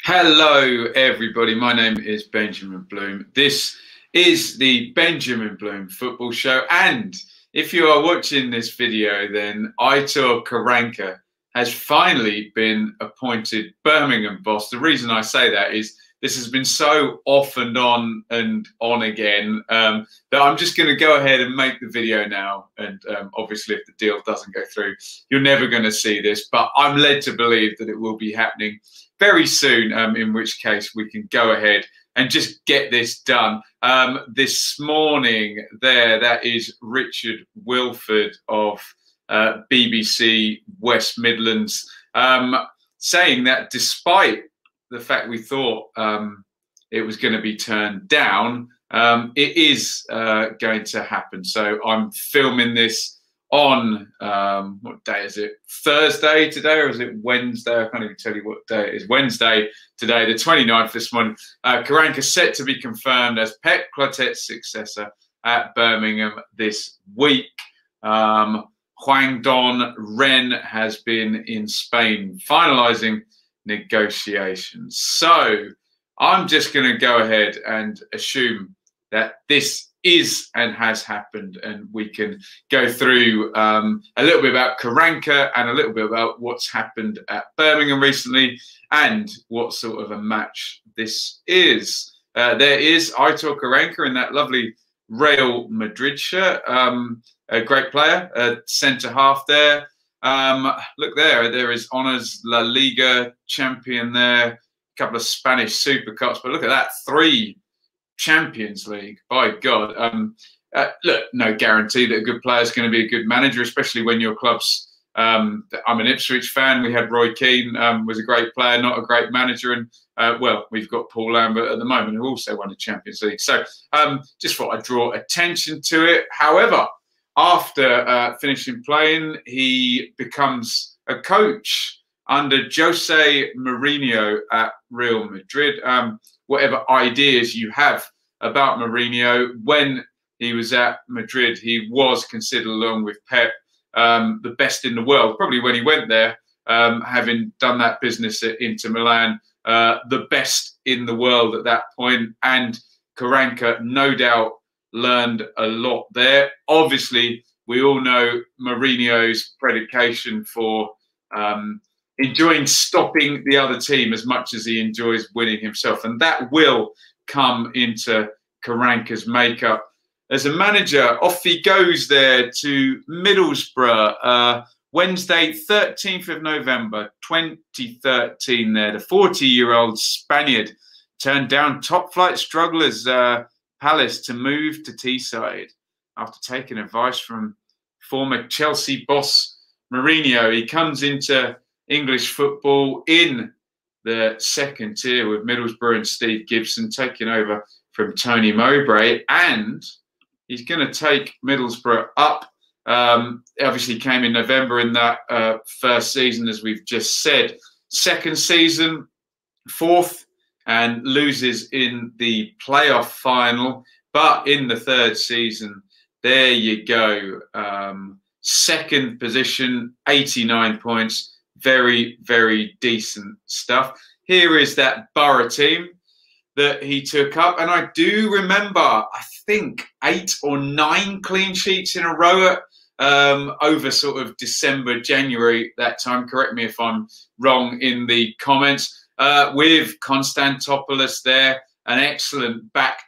Hello, everybody. My name is Benjamin Bloom. This is the Benjamin Bloom Football Show. And if you are watching this video, then Aitor Karanka has finally been appointed Birmingham boss. The reason I say that is this has been so off and on again that I'm just going to go ahead and make the video now. And obviously, if the deal doesn't go through, you're never going to see this. But I'm led to believe that it will be happening very soon, in which case we can go ahead and just get this done. This morning that is Richard Wilford of BBC West Midlands saying that despite the fact we thought it was going to be turned down, it is going to happen. So I'm filming this on what day is it? Thursday today, or is it Wednesday? I can't even tell you what day it is. Wednesday today, the 29th this morning. Karanka set to be confirmed as Pep Clotet's successor at Birmingham this week. Guangdong Ren has been in Spain finalising negotiations. So I'm just going to go ahead and assume that this is and has happened, and we can go through a little bit about Karanka and a little bit about what's happened at Birmingham recently and what sort of a match this is. There is Aitor Karanka in that lovely Real Madrid shirt, a great player, centre half there. Look there is Honours La Liga champion there, a couple of Spanish Super Cups, but look at that, 3 Champions League. By God. Look, no guarantee that a good player is going to be a good manager, especially when your club's I'm an Ipswich fan. We had Roy Keane, was a great player, not a great manager, and well, we've got Paul Lambert at the moment, who also won the Champions League. So just thought I'd draw attention to it. However, after finishing playing, he becomes a coach under Jose Mourinho at Real Madrid. Whatever ideas you have about Mourinho, when he was at Madrid, he was considered, along with Pep, the best in the world. Probably when he went there, having done that business at Inter Milan, the best in the world at that point. And Karanka, no doubt, learned a lot there. Obviously, we all know Mourinho's predication for enjoying stopping the other team as much as he enjoys winning himself. And that will come into Karanka's makeup as a manager. Off he goes there to Middlesbrough, Wednesday, 13th of November, 2013 there. The 40-year-old Spaniard turned down top-flight strugglers Palace to move to Teesside after taking advice from former Chelsea boss Mourinho. He comes into English football in the second tier with Middlesbrough and Steve Gibson taking over from Tony Mowbray, and he's going to take Middlesbrough up. Obviously came in November in that first season, as we've just said. Second season, 4th, and loses in the playoff final. But in the third season, there you go. Second position, 89 points. Very, very decent stuff. Here is that Borough team that he took up. And I do remember, I think, 8 or 9 clean sheets in a row over sort of December, January that time. Correct me if I'm wrong in the comments. With Konstantopoulos there, an excellent back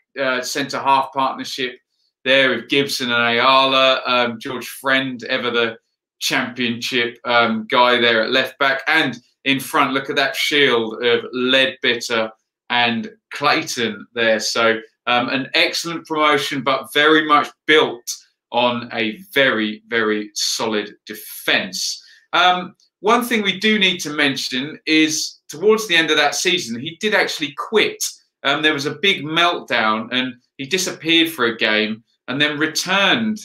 centre-half partnership there with Gibson and Ayala. George Friend, ever the championship guy there at left back, and in front, look at that shield of Leadbitter and Clayton there. So an excellent promotion, but very much built on a very, very solid defence. One thing we do need to mention is towards the end of that season, he did actually quit. There was a big meltdown and he disappeared for a game and then returned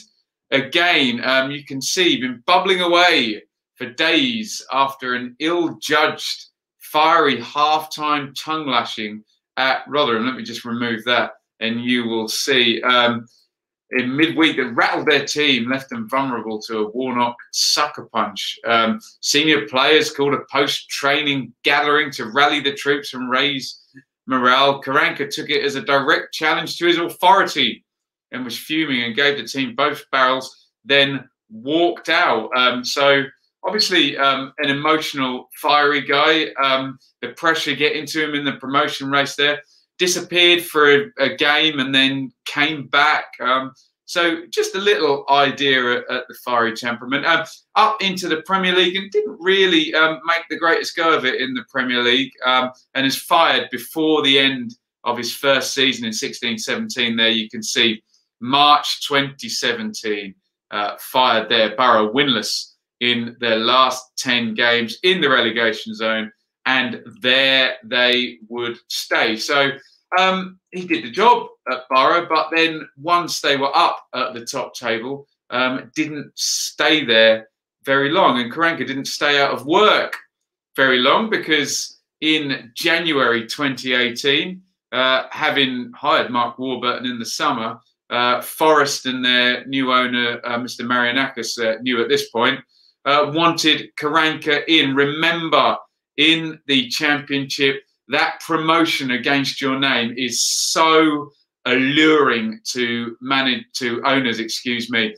again. You can see, been bubbling away for days after an ill-judged, fiery half-time tongue-lashing at Rotherham. Let me just remove that and you will see. in midweek that rattled their team, left them vulnerable to a Warnock sucker punch. Senior players called a post-training gathering to rally the troops and raise morale. Karanka took it as a direct challenge to his authority and was fuming and gave the team both barrels, then walked out. So obviously an emotional, fiery guy. The pressure getting to him in the promotion race there. Disappeared for a game and then came back. So just a little idea at the fiery temperament. Up into the Premier League and didn't really make the greatest go of it in the Premier League, and is fired before the end of his first season in 16-17. There you can see March 2017, fired there. Borough winless in their last 10 games in the relegation zone, and there they would stay. So he did the job at Borough, but then once they were up at the top table, didn't stay there very long. And Karanka didn't stay out of work very long, because in January 2018, having hired Mark Warburton in the summer, Forest and their new owner, Mr. Marianakis, knew at this point, wanted Karanka in. Remember, in the Championship, that promotion against your name is so alluring to owners, excuse me.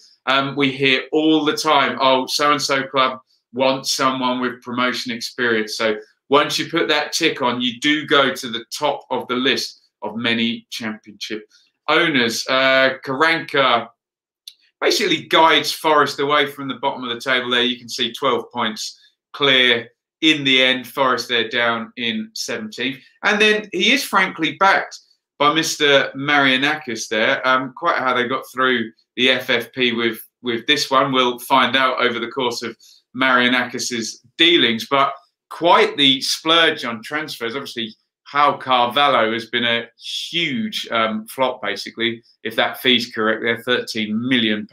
We hear all the time, oh, so-and-so club wants someone with promotion experience. So once you put that tick on, you do go to the top of the list of many Championship owners. Karanka basically guides Forest away from the bottom of the table there. You can see 12 points clear. In the end, Forest, they're down in 17th. And then he is frankly backed by Mr. Marianakis there. Quite how they got through the FFP with this one, we'll find out over the course of Marianakis's dealings. But quite the splurge on transfers. Obviously, How Carvalho has been a huge flop, basically, if that fee's correct. They're £13 million.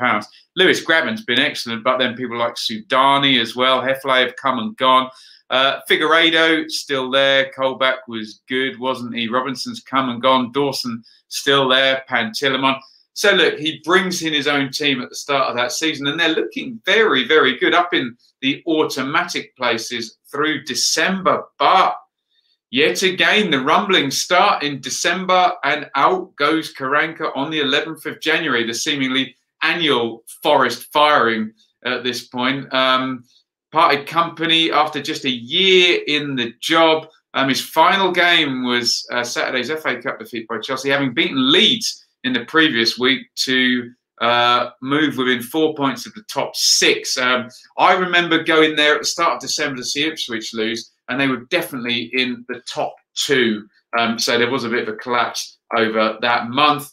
Lewis Graben's been excellent, but then people like Sudani as well. Hefley have come and gone. Figueiredo still there. Colback was good, wasn't he? Robinson's come and gone. Dawson still there. Pantilimon. So look, he brings in his own team at the start of that season, and they're looking very, very good, up in the automatic places through December. But yet again, the rumblings start in December, and out goes Karanka on the 11th of January, the seemingly annual Forest firing at this point. Parted company after just a year in the job. His final game was Saturday's FA Cup defeat by Chelsea, having beaten Leeds in the previous week to move within 4 points of the top 6. I remember going there at the start of December to see Ipswich lose, and they were definitely in the top 2. So there was a bit of a collapse over that month.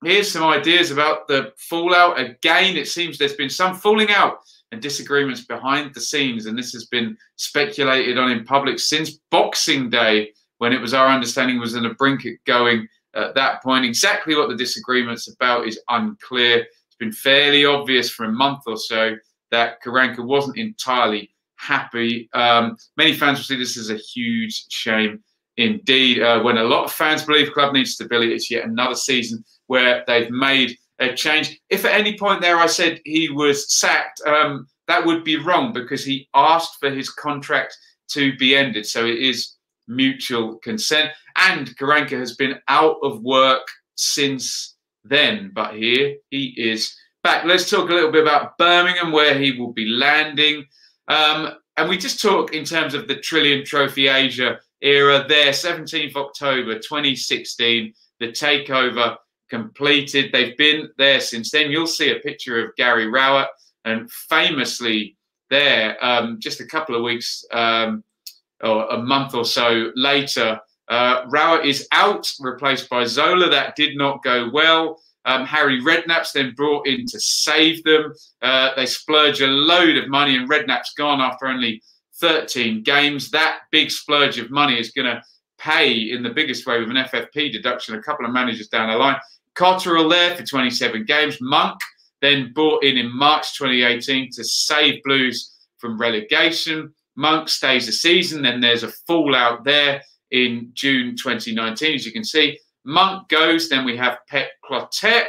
Here's some ideas about the fallout. Again, it seems there's been some falling out and disagreements behind the scenes, and this has been speculated on in public since Boxing Day, when it was our understanding was on the brink of going at that point. Exactly what the disagreement's about is unclear. It's been fairly obvious for a month or so that Karanka wasn't entirely happy. Many fans will see this as a huge shame indeed. When a lot of fans believe the club needs stability, it's yet another season where they've made a change. If at any point there I said he was sacked, that would be wrong, because he asked for his contract to be ended. So it is mutual consent. And Karanka has been out of work since then. But here he is back. Let's talk a little bit about Birmingham, where he will be landing. And we just talk in terms of the Trillion Trophy Asia era there. 17th October 2016, the takeover completed. They've been there since then. You'll see a picture of Gary Rowett, and famously there, just a couple of weeks or a month or so later, Rowett is out, replaced by Zola. That did not go well. Harry Redknapp's then brought in to save them. They splurge a load of money, and Redknapp's gone after only 13 games. That big splurge of money is going to pay in the biggest way with an FFP deduction a couple of managers down the line. Cotterill there for 27 games. Monk then brought in March 2018 to save Blues from relegation. Monk stays a season. Then there's a fallout there in June 2019, as you can see. Monk goes. Then we have Pep Clotet.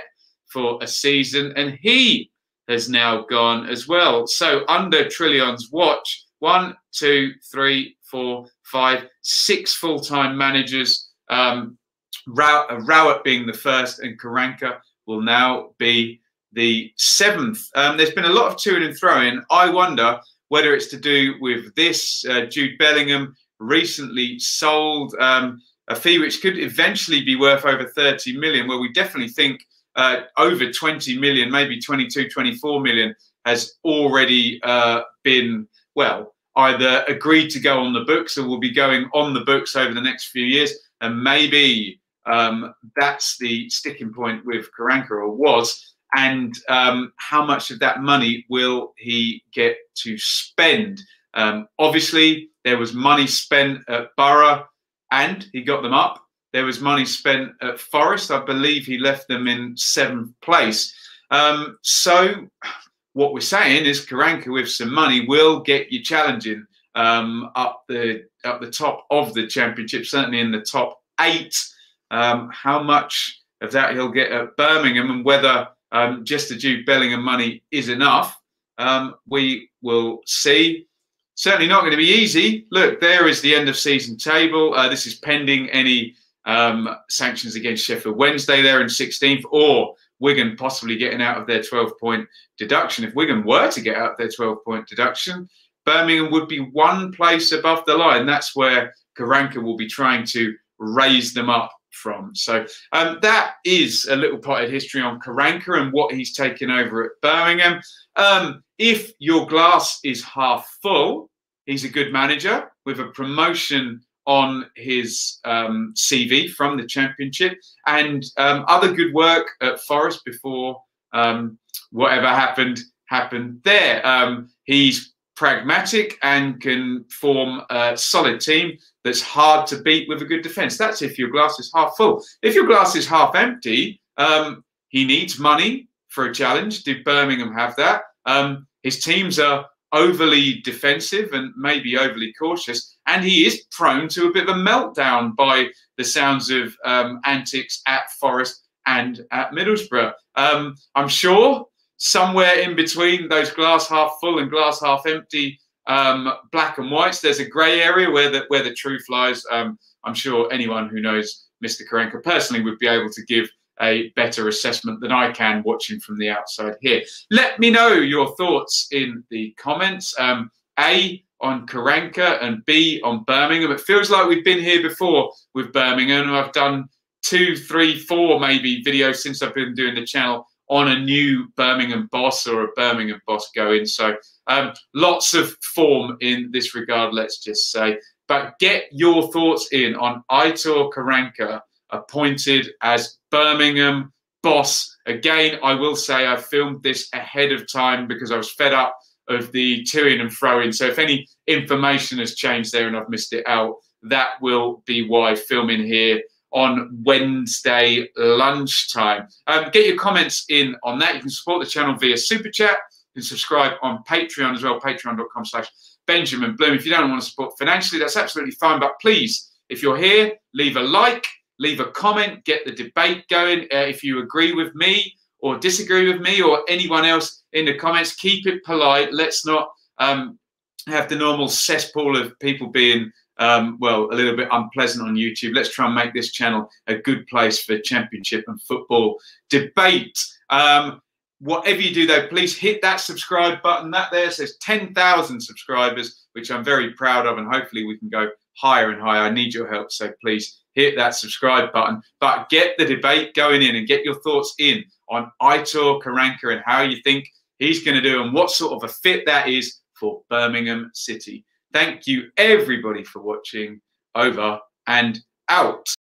for a season, and he has now gone as well. So under Trillion's watch, 1, 2, 3, 4, 5, 6 full-time managers, Rowett being the first, and Karanka will now be the 7th. There's been a lot of to-ing and throwing. I wonder whether it's to do with this. Jude Bellingham recently sold a fee which could eventually be worth over 30 million. Well, we definitely think over 20 million, maybe 22, 24 million has already been, well, either agreed to go on the books or will be going on the books over the next few years. And maybe that's the sticking point with Karanka, or was. And how much of that money will he get to spend? Obviously, there was money spent at Borough and he got them up. There was money spent at Forest. I believe he left them in 7th place. So what we're saying is Karanka with some money will get you challenging up the top of the Championship, certainly in the top 8. How much of that he'll get at Birmingham, and whether just the Jude Bellingham money is enough, we will see. Certainly not going to be easy. Look, there is the end of season table. This is pending any sanctions against Sheffield Wednesday there in 16th, or Wigan possibly getting out of their 12-point deduction. If Wigan were to get out of their 12-point deduction, Birmingham would be 1 place above the line. That's where Karanka will be trying to raise them up from. So that is a little potted history on Karanka and what he's taken over at Birmingham. If your glass is half full, he's a good manager with a promotion on his CV from the Championship, and other good work at Forest before whatever happened there. He's pragmatic and can form a solid team that's hard to beat with a good defence. That's if your glass is half full. If your glass is half empty, he needs money for a challenge. Did Birmingham have that? His teams are overly defensive and maybe overly cautious, and he is prone to a bit of a meltdown by the sounds of antics at Forest and at Middlesbrough. I'm sure somewhere in between those glass half full and glass half empty black and whites, there's a grey area where the truth lies. I'm sure anyone who knows Mr. Karanka personally would be able to give a better assessment than I can watching from the outside here. Let me know your thoughts in the comments. A, on Karanka, and B, on Birmingham. It feels like we've been here before with Birmingham. I've done 2, 3, 4 maybe videos since I've been doing the channel on a new Birmingham boss or a Birmingham boss going. So lots of form in this regard, let's just say. But get your thoughts in on Aitor Karanka appointed as Birmingham boss. Again, I will say I filmed this ahead of time because I was fed up of the to-in and throw-in. So if any information has changed there and I've missed it out, that will be why filming here on Wednesday lunchtime. Get your comments in on that. You can support the channel via Super Chat. You can subscribe on Patreon as well, patreon.com/Benjamin Bloom. If you don't want to support financially, that's absolutely fine. But please, if you're here, leave a like, leave a comment, get the debate going. If you agree with me or disagree with me or anyone else in the comments, keep it polite. Let's not have the normal cesspool of people being, well, a little bit unpleasant on YouTube. Let's try and make this channel a good place for championship and football debate. Whatever you do, though, please hit that subscribe button. That there says 10,000 subscribers, which I'm very proud of, and hopefully we can go higher and higher. I need your help, so please hit that subscribe button. But get the debate going in and get your thoughts in on Aitor Karanka and how you think he's going to do and what sort of a fit that is for Birmingham City. Thank you, everybody, for watching. Over and out.